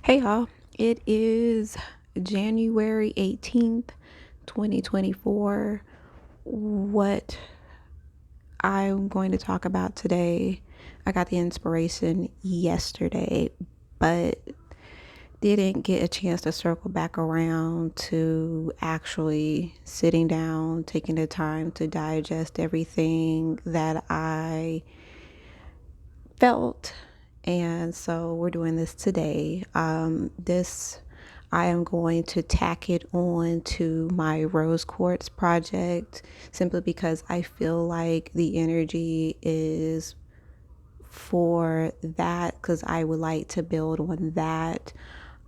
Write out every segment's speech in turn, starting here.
Hey y'all, it is January 18th, 2024. What I'm going to talk about today, I got the inspiration yesterday, but didn't get a chance to circle back around to actually sitting down, taking the time to digest everything that I felt. And so we're doing this today. I am going to tack it on to my rose quartz project simply because I feel like the energy is for that because I would like to build on that.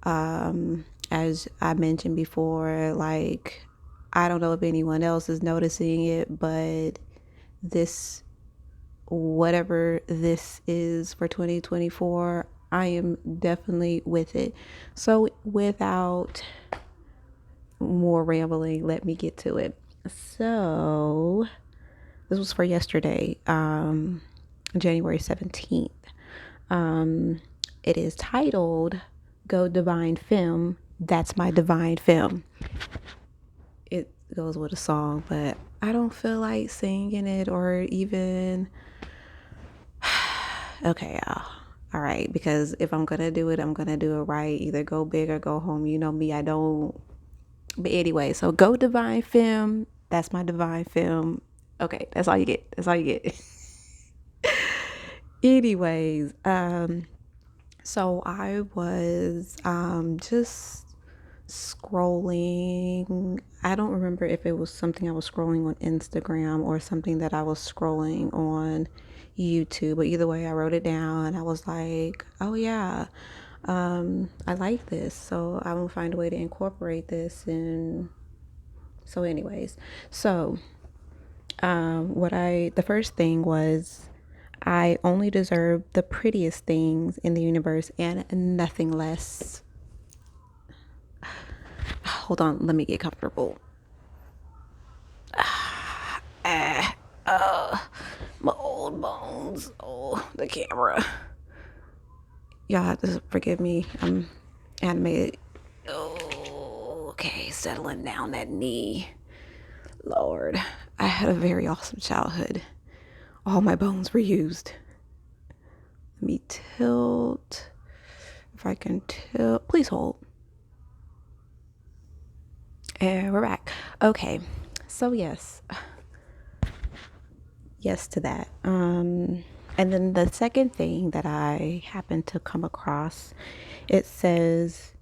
As I mentioned before, like, I don't know if anyone else is noticing it, but this whatever this is for 2024, I am definitely with it. So, without more rambling, let me get to it. So, this was for yesterday, January 17th. Um, it is titled Go Divine Femme. That's my divine femme. It goes with a song, but I don't feel like singing it or even okay, y'all. All right, because if I'm gonna do it, I'm gonna do it right. Either go big or go home. You know me, I don't. But anyway, so go divine film. That's my divine film. Okay, that's all you get. That's all you get. Anyways, so I was just scrolling. I don't remember if it was something I was scrolling on Instagram or something that I was scrolling on YouTube, but either way, I wrote it down. I was like, oh yeah, I like this, so I'm gonna find a way to incorporate this. And so, anyways, so the first thing was I only deserve the prettiest things in the universe and nothing less. Hold on, let me get comfortable. My old bones. Oh, the camera. Y'all have to forgive me. I'm animated. Oh, okay, settling down that knee. Lord, I had a very awesome childhood. All my bones were used. Let me tilt. If I can tilt, please hold. And we're back. Okay, so yes to that. And then the second thing that I happened to come across, it says,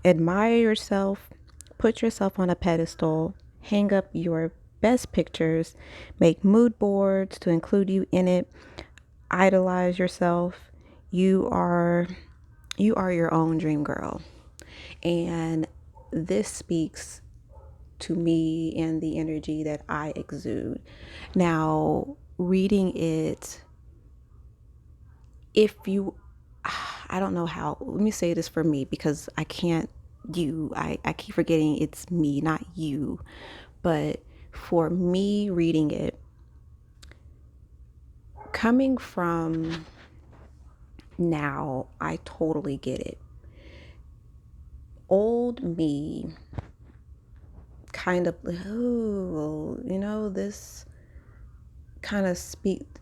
admire yourself, put yourself on a pedestal, hang up your best pictures, make mood boards to include you in it, idolize yourself. You are your own dream girl. And this speaks to me and the energy that I exude. Now, reading it, if you, I don't know how, let me say this for me because I can't, I keep forgetting it's me, not you. But for me, reading it, coming from now, I totally get it. Old me kind of, oh, this kind of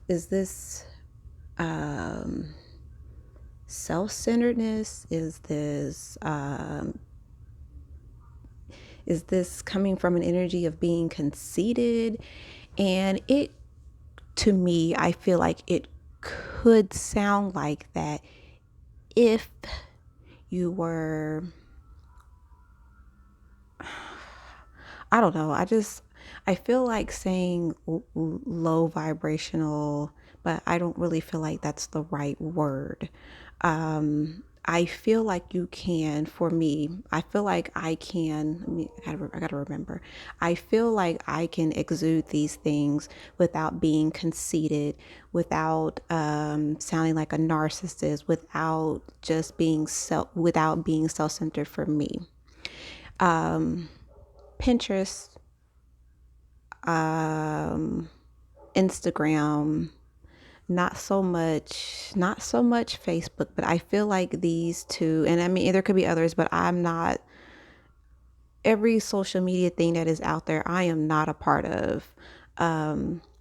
is this self-centeredness? Is this coming from an energy of being conceited? And it, to me, I feel like it could sound like that if you were, I don't know. I feel like saying low vibrational, but I don't really feel like that's the right word. I feel like you can, for me, I feel like I can, I gotta remember. I feel like I can exude these things without being conceited, without sounding like a narcissist, without being self-centered for me. Pinterest, Instagram, not so much Facebook, but I feel like these two, and I mean there could be others, but I'm not every social media thing that is out there, I am not a part of.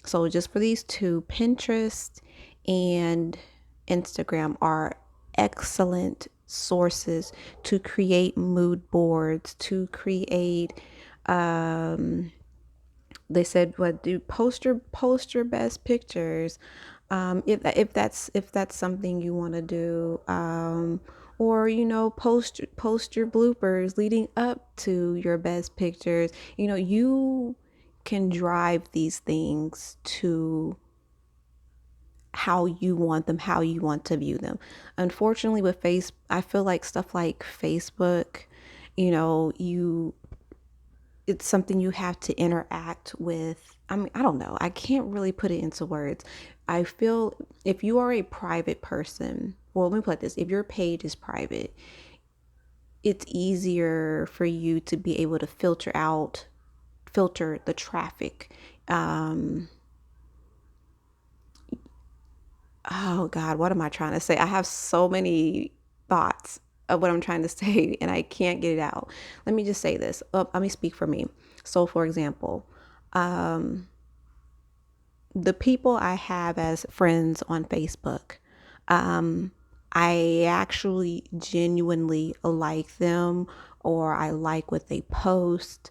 So just for these two, Pinterest and Instagram are excellent sources to create mood boards, to create they said what do post your best pictures, if that's something you want to do, or post your bloopers leading up to your best pictures. You can drive these things to how you want to view them. Unfortunately, with I feel like stuff like Facebook, you it's something you have to interact with. I mean, I don't know. I can't really put it into words. I feel if you are a private person, well, let me put this, if your page is private, it's easier for you to be able to filter the traffic. Um, oh God, what am I trying to say? I have so many thoughts of what I'm trying to say and I can't get it out. Let me just say this. Let me speak for me. So, for example, the people I have as friends on Facebook, um, I actually genuinely like them, or I like what they post.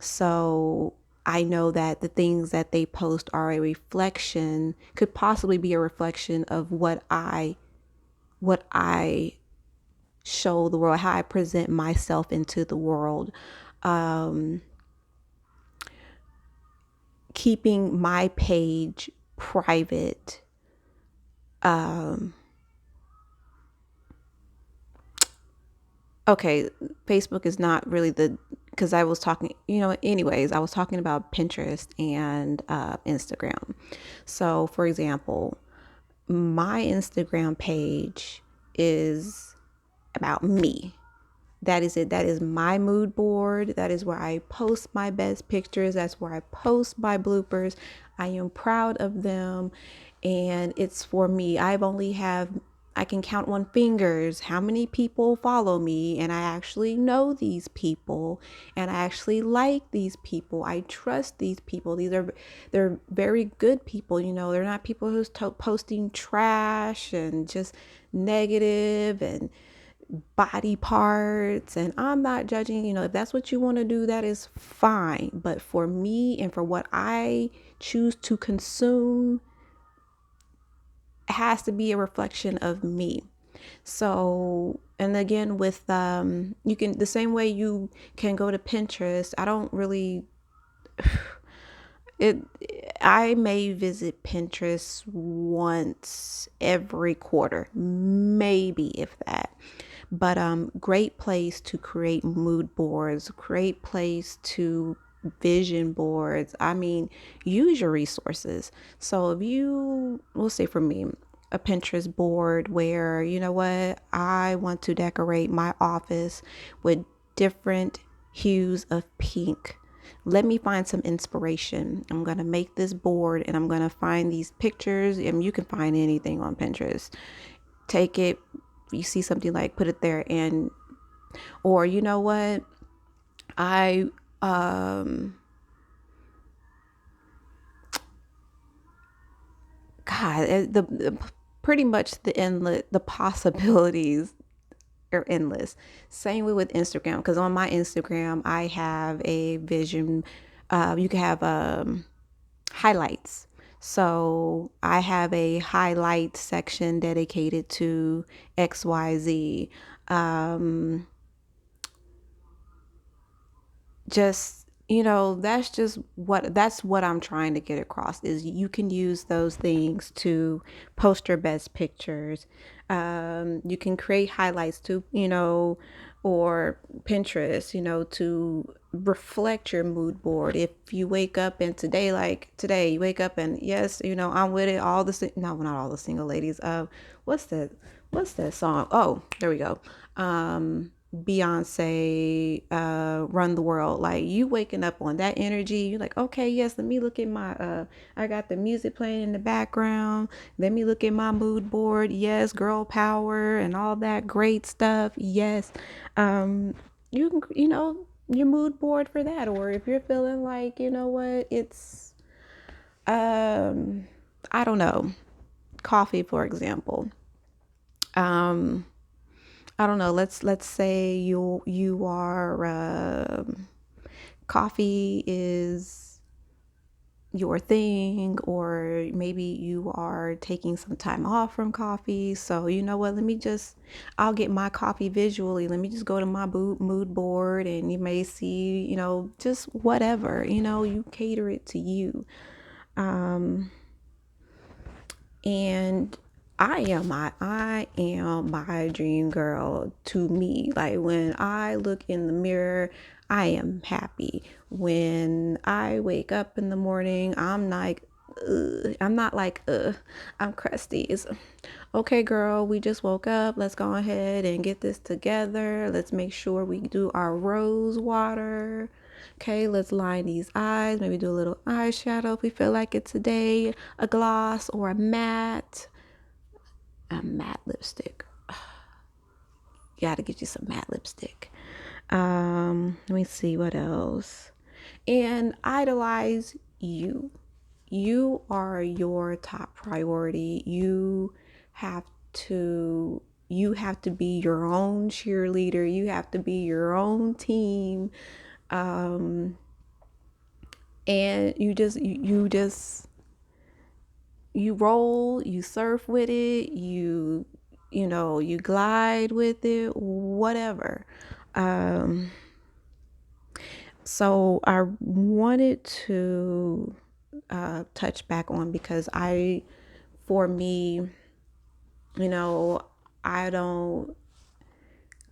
So I know that the things that they post are a reflection, could possibly be a reflection of what I show the world, how I present myself into the world. Keeping my page private, okay, Facebook is not really because I was talking, anyways, I was talking about Pinterest and Instagram. So, for example, my Instagram page is about me. That is it. That is my mood board. That is where I post my best pictures. That's where I post my bloopers. I am proud of them. And it's for me. I can count on fingers how many people follow me, and I actually know these people, and I actually like these people. I trust these people. They're very good people. They're not people who's posting trash and just negative and body parts. And I'm not judging. If that's what you want to do, that is fine. But for me and for what I choose to consume, it has to be a reflection of me. So, and again, with you can, the same way you can go to Pinterest. I don't really it I may visit Pinterest once every quarter, maybe, if that. But great place to create mood boards, great place to vision boards. I mean, use your resources. So if we'll say for me, a Pinterest board where, I want to decorate my office with different hues of pink. Let me find some inspiration. I'm going to make this board and I'm going to find these pictures. And you can find anything on Pinterest. Take it, you see something, like, put it there. And or you know what, I God, pretty much the possibilities are endless. Same way with Instagram, because on my Instagram I have a vision. You can have highlights. So I have a highlight section dedicated to XYZ. Just, that's what I'm trying to get across, is you can use those things to post your best pictures. You can create highlights to, or Pinterest, to reflect your mood board. If you wake up and today, like today, you wake up and yes, I'm with it, no, not all the single ladies. What's that song? Oh, there we go. Beyonce run the world. Like you waking up on that energy, you're like, okay, yes, let me look at my I got the music playing in the background. Let me look at my mood board. Yes, girl power and all that great stuff. Yes. Um you can, your mood board for that. Or if you're feeling like, you know what, it's I don't know, coffee for example. Um I don't know. Let's say you are coffee is your thing, or maybe you are taking some time off from coffee. So you know what? I'll get my coffee visually. Let me just go to my mood board, and you may see, just whatever. You cater it to you. Um, and I am my dream girl to me. Like when I look in the mirror, I am happy. When I wake up in the morning, I'm like, ugh. I'm not like, I'm crusty. It's okay, girl, we just woke up. Let's go ahead and get this together. Let's make sure we do our rose water. Okay, let's line these eyes. Maybe do a little eyeshadow if we feel like it today. A gloss or a matte lipstick. You gotta get you some matte lipstick. Let me see what else. And idolize you. You are your top priority. Have you have to be your own cheerleader. You have to be your own team. Um, and you roll, you surf with it, you glide with it, whatever. Um, so I wanted to touch back on, because for me, you know, I don't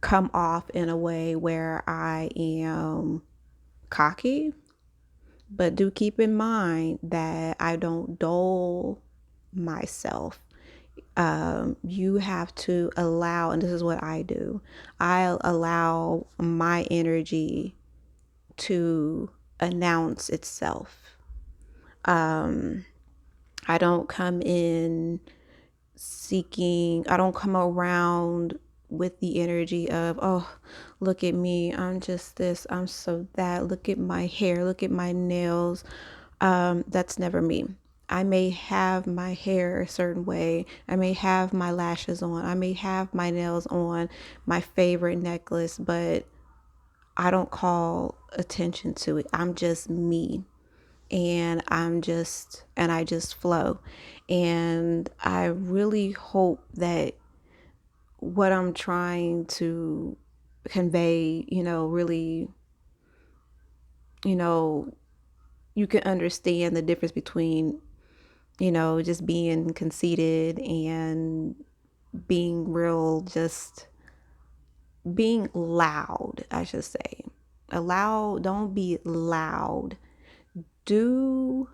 come off in a way where I am cocky, but do keep in mind that I don't dull myself. You have to allow, and this is what I do, I allow my energy to announce itself. Um, I don't come in I don't come around with the energy of, oh, look at me, I'm just this, I'm so that, look at my hair, look at my nails. That's never me. I may have my hair a certain way, I may have my lashes on, I may have my nails on, my favorite necklace, but I don't call attention to it. I'm just me, and I just flow. And I really hope that what I'm trying to convey, really, you know, you can understand the difference between, just being conceited and being real, just being loud, I should say. Don't be loud. Do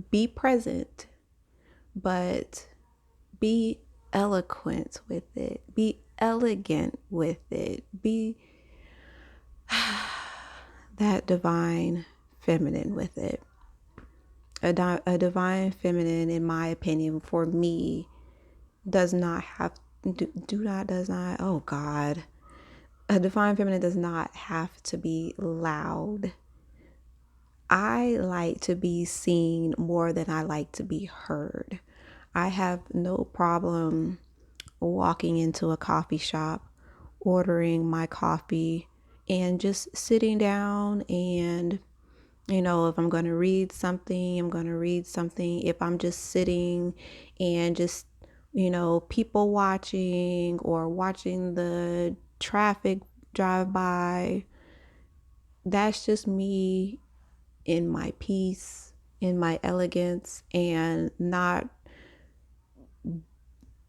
be present, but be eloquent with it. Be elegant with it. Be that divine feminine with it. A divine feminine, in my opinion, for me, does not have does not, oh God, a divine feminine does not have to be loud. I like to be seen more than I like to be heard. I have no problem walking into a coffee shop, ordering my coffee, and just sitting down. And, if I'm going to read something, I'm going to read something. If I'm just sitting and just, people watching or watching the traffic drive by, that's just me in my peace, in my elegance, and not,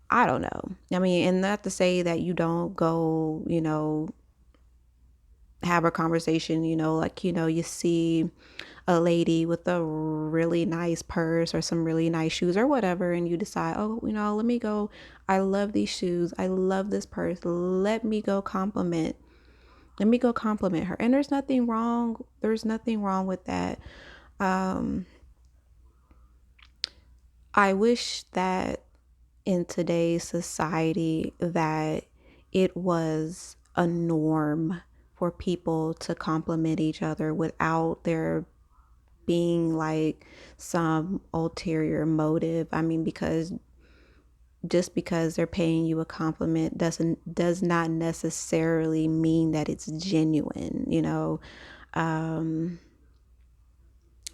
I don't know. I mean, and not to say that you don't go, have a conversation, like, you see a lady with a really nice purse or some really nice shoes or whatever, and you decide, oh, let me go. I love these shoes. I love this purse. Let me go compliment her. And there's nothing wrong. There's nothing wrong with that. Um, I wish that in today's society that it was a norm for people to compliment each other without there being like some ulterior motive. I mean, because just because they're paying you a compliment does not necessarily mean that it's genuine. Um,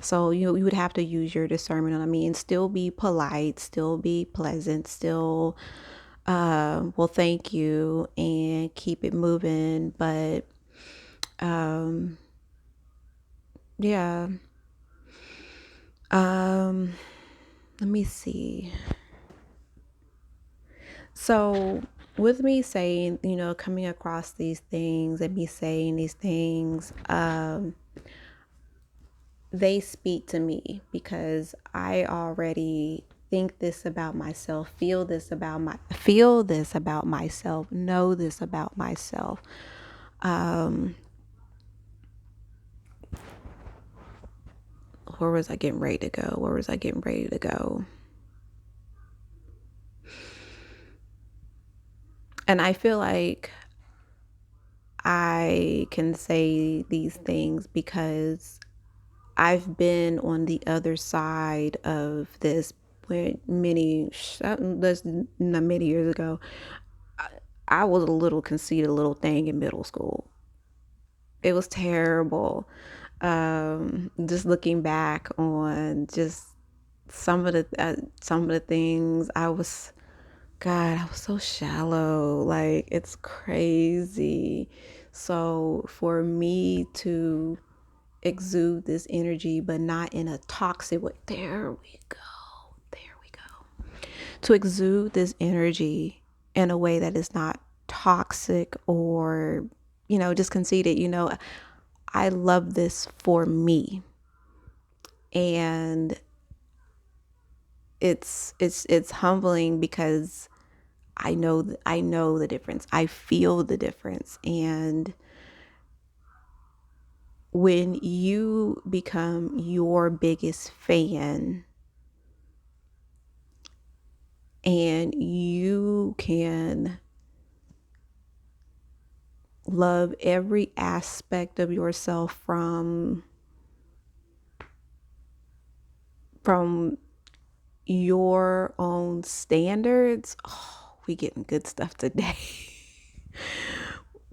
so you would have to use your discernment. I mean, still be polite, still be pleasant, still well, thank you, and keep it moving. But um, yeah. Um, Let me see. So, with me saying, coming across these things and me saying these things, they speak to me because I already think this about myself, feel this about myself, know this about myself. Um, where was I getting ready to go? Where was I getting ready to go? And I feel like I can say these things because I've been on the other side of this when that's not many years ago. I was a little conceited little thing in middle school. It was terrible. Just looking back on just some of the things God, I was so shallow. Like, it's crazy. So for me to exude this energy, but not in a toxic way. There we go. There we go. To exude this energy in a way that is not toxic or, just conceited. I love this for me. And it's humbling because I know the difference. I feel the difference. And when you become your biggest fan and you can love every aspect of yourself from your own standards. Oh, we getting good stuff today.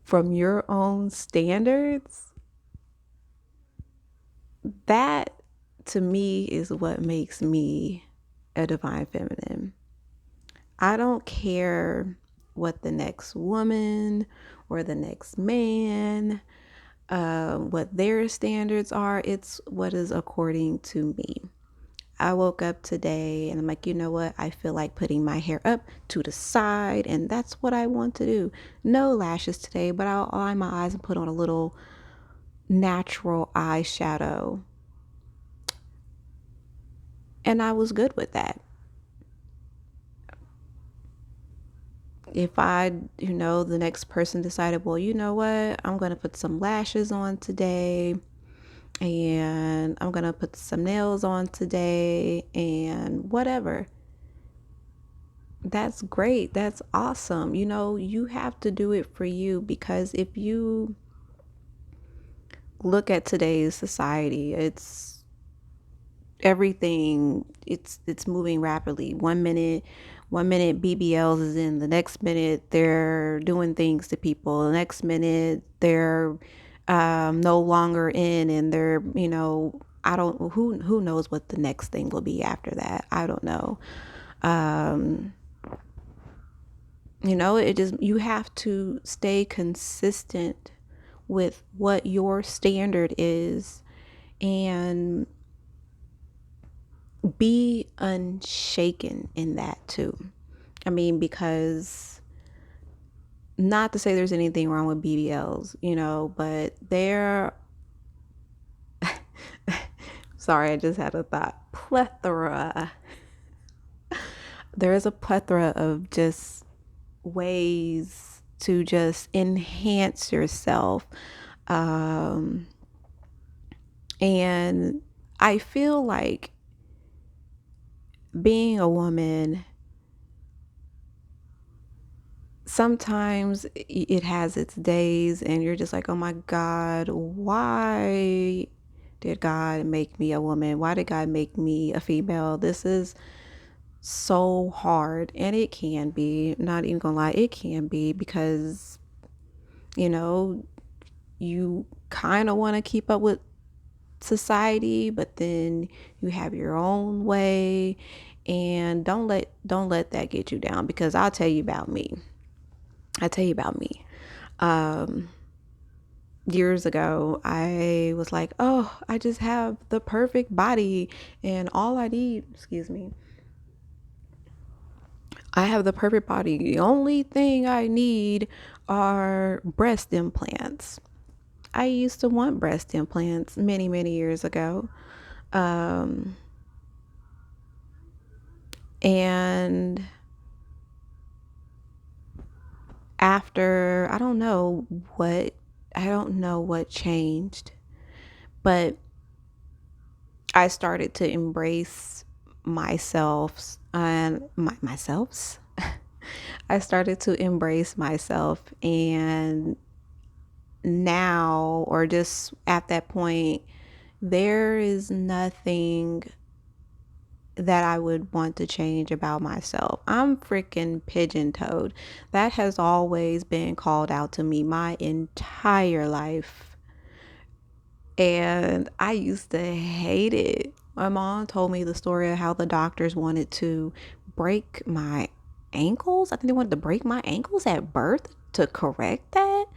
From your own standards, that to me is what makes me a divine feminine. I don't care what the next woman or the next man, what their standards are. It's what is according to me. I woke up today and I'm like, you know what? I feel like putting my hair up to the side, and that's what I want to do. No lashes today, but I'll line my eyes and put on a little natural eyeshadow. And I was good with that. If the next person decided, well, you know what? I'm going to put some lashes on today, and I'm going to put some nails on today, and whatever. That's great. That's awesome. You have to do it for you, because if you look at today's society, it's everything, it's moving rapidly. One minute BBLs is in, the next minute they're doing things to people, the next minute they're no longer in, and they're, I don't, who knows what the next thing will be after that. I don't know. um it just, you have to stay consistent with what your standard is and be unshaken in that too. I mean, because not to say there's anything wrong with BBLs, but sorry, I just had a thought. There is a plethora of just ways to just enhance yourself. Um, and I feel like being a woman, sometimes it has its days and you're just like, oh my God, why did God make me a woman? Why did God make me a female? This is so hard. And it can be, not even gonna lie, it can be because, you know, you kind of want to keep up with society, but then you have your own way. And don't let that get you down, because I'll tell you about me. I tell you about me. Um, Years ago, I was like, oh, I just have the perfect body and all I need, excuse me, I have the perfect body. The only thing I need are breast implants. I used to want breast implants many, many years ago. Um, and after, what, I don't know what changed, but I started to embrace myself and myself. I started to embrace myself, and now, or just at that point, there is nothing that I would want to change about myself. I'm freaking pigeon toed. That has always been called out to me my entire life. And I used to hate it. My mom told me the story of how the doctors wanted to break my ankles. I think they wanted to break my ankles at birth to correct that.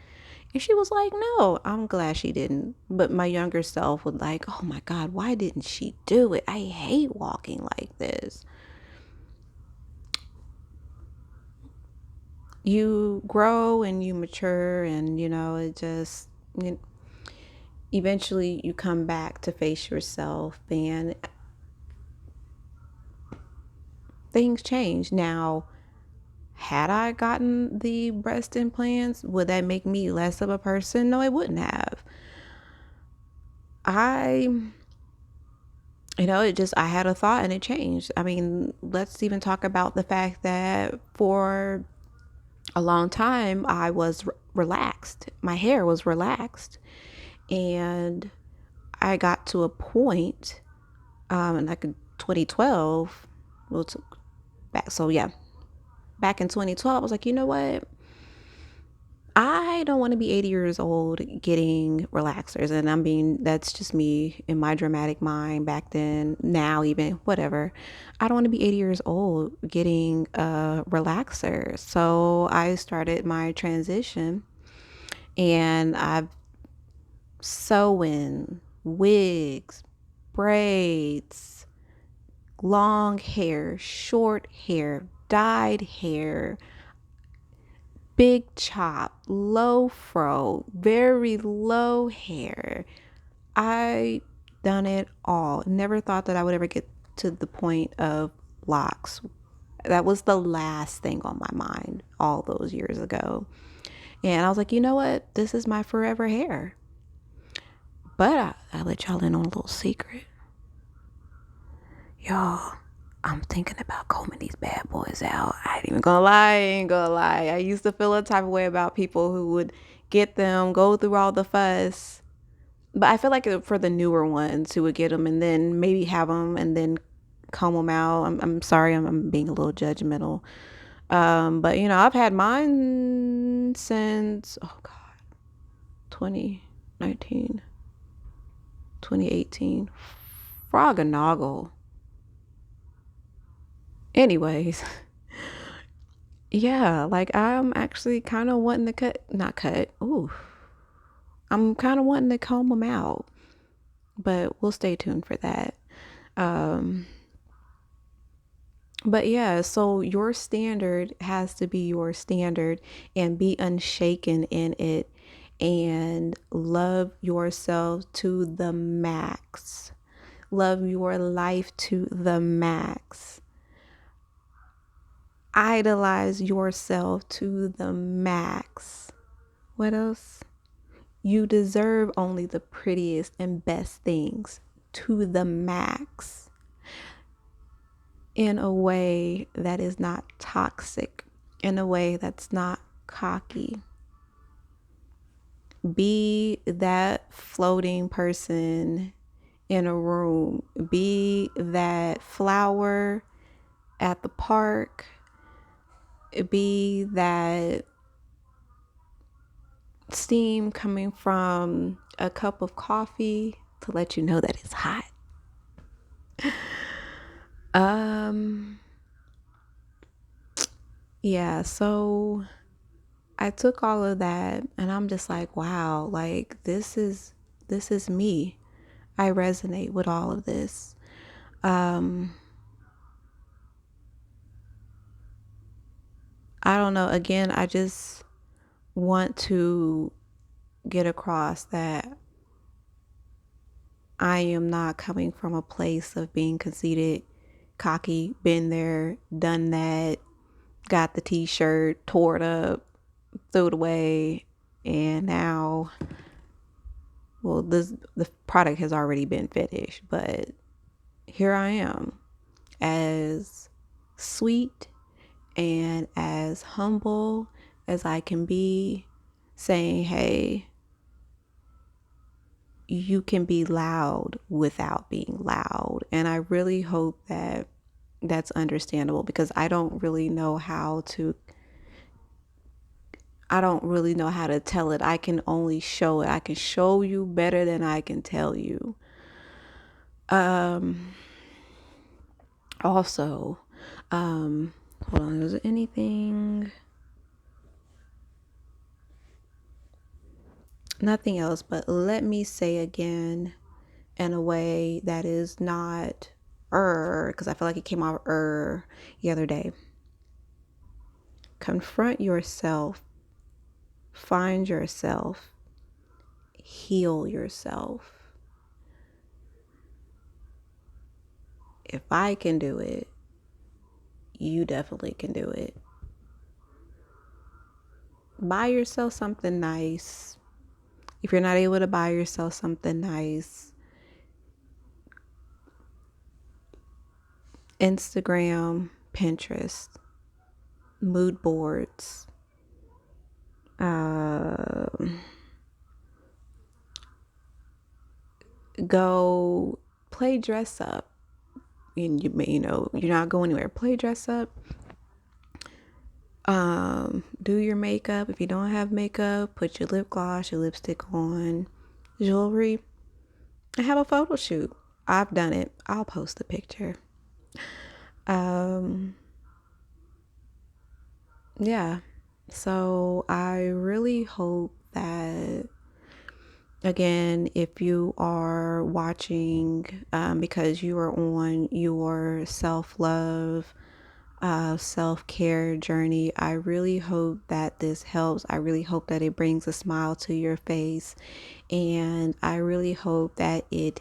And she was like, no, I'm glad she didn't. But my younger self was like, oh my God, why didn't she do it? I hate walking like this. You grow and you mature, and it just, eventually you come back to face yourself, and things change. Now, had I gotten the breast implants, would that make me less of a person? No, it wouldn't have. I I had a thought and it changed. I mean, let's even talk about the fact that for a long time I was relaxed. My hair was relaxed. And I got to a point, in like 2012, well, back, so yeah, back in 2012, I was like, you know what? I don't want to be 80 years old getting relaxers. And that's just me in my dramatic mind back then, now, even, whatever. I don't want to be 80 years old getting a relaxer. So I started my transition, and I've sewn wigs, braids, long hair, short hair, dyed hair, big chop, low fro, very low hair. I done it all. Never thought that I would ever get to the point of locks. That was the last thing on my mind all those years ago. And I was like, you know what? This is my forever hair. But I let y'all in on a little secret. Y'all, I'm thinking about combing these bad boys out. I ain't even gonna lie, I used to feel a type of way about people who would get them, go through all the fuss. But I feel like for the newer ones who would get them and then maybe have them and then comb them out. I'm sorry, I'm being a little judgmental. But I've had mine since, oh God, 2019, 2018. Frog and noggle. Anyways, yeah, like I'm actually kind of wanting to not cut. Ooh, I'm kind of wanting to comb them out, but we'll stay tuned for that. Um, But yeah, so your standard has to be your standard and be unshaken in it and love yourself to the max. Love your life to the max. Idolize yourself to the max. What else? You deserve only the prettiest and best things to the max in a way that is not toxic, in a way that's not cocky. Be that floating person in a room, be that flower at the park, be that steam coming from a cup of coffee to let you know that it's hot. Yeah, so I took all of that and I'm just like, wow, like this is me. I resonate with all of this. I don't know. Again, I just want to get across that I am not coming from a place of being conceited, cocky, been there, done that, got the t-shirt, tore it up, threw it away, and now, well, the product has already been finished, but here I am as sweet and as humble as I can be, saying, hey, you can be loud without being loud. And I really hope that that's understandable, because I don't really know how to tell it. I can only show it. I can show you better than I can tell you. Also, hold on, is there anything? Nothing else, but let me say again in a way that is not because I feel like it came out the other day. Confront yourself, find yourself, heal yourself. If I can do it, you definitely can do it. Buy yourself something nice. If you're not able to buy yourself something nice, Instagram, Pinterest, mood boards, go play dress up. And you're not going anywhere. Play dress up. Do your makeup. If you don't have makeup, put your lip gloss, your lipstick on, jewelry, and have a photo shoot. I've done it. I'll post a picture. Yeah. So I really hope that, again, if you are watching because you are on your self-love, self-care journey, I really hope that this helps. I really hope that it brings a smile to your face, and I really hope that it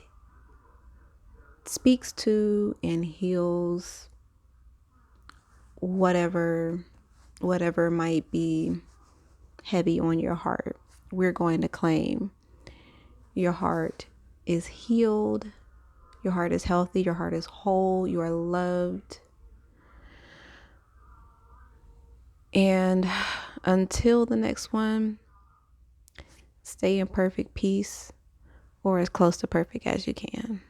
speaks to and heals whatever might be heavy on your heart. We're going to claim your heart is healed, your heart is healthy, your heart is whole, you are loved. And until the next one, stay in perfect peace, or as close to perfect as you can.